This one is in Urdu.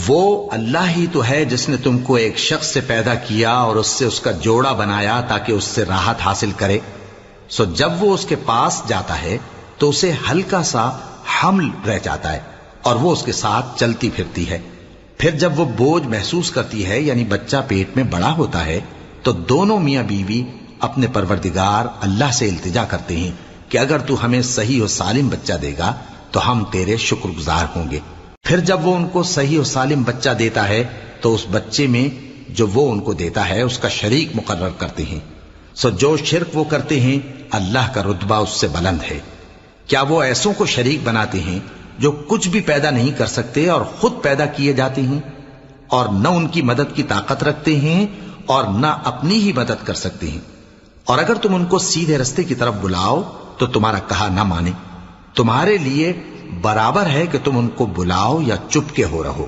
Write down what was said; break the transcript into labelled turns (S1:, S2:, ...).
S1: وہ اللہ ہی تو ہے جس نے تم کو ایک شخص سے پیدا کیا اور اس سے اس کا جوڑا بنایا تاکہ اس سے راحت حاصل کرے. سو جب وہ اس کے پاس جاتا ہے تو اسے ہلکا سا حمل رہ جاتا ہے اور وہ اس کے ساتھ چلتی پھرتی ہے. پھر جب وہ بوجھ محسوس کرتی ہے یعنی بچہ پیٹ میں بڑا ہوتا ہے تو دونوں میاں بیوی اپنے پروردگار اللہ سے التجا کرتے ہیں کہ اگر تو ہمیں صحیح و سالم بچہ دے گا تو ہم تیرے شکر گزار ہوں گے. پھر جب وہ ان کو صحیح و سالم بچہ دیتا ہے تو اس بچے میں جو وہ ان کو دیتا ہے اس کا شریک مقرر کرتے ہیں. سو جو شرک وہ کرتے ہیں اللہ کا رتبہ اس سے بلند ہے. کیا وہ ایسوں کو شریک بناتے ہیں جو کچھ بھی پیدا نہیں کر سکتے اور خود پیدا کیے جاتے ہیں اور نہ ان کی مدد کی طاقت رکھتے ہیں اور نہ اپنی ہی مدد کر سکتے ہیں؟ اور اگر تم ان کو سیدھے رستے کی طرف بلاؤ تو تمہارا کہا نہ مانے. تمہارے لیے برابر ہے کہ تم ان کو بلاؤ یا چپ کے ہو رہو.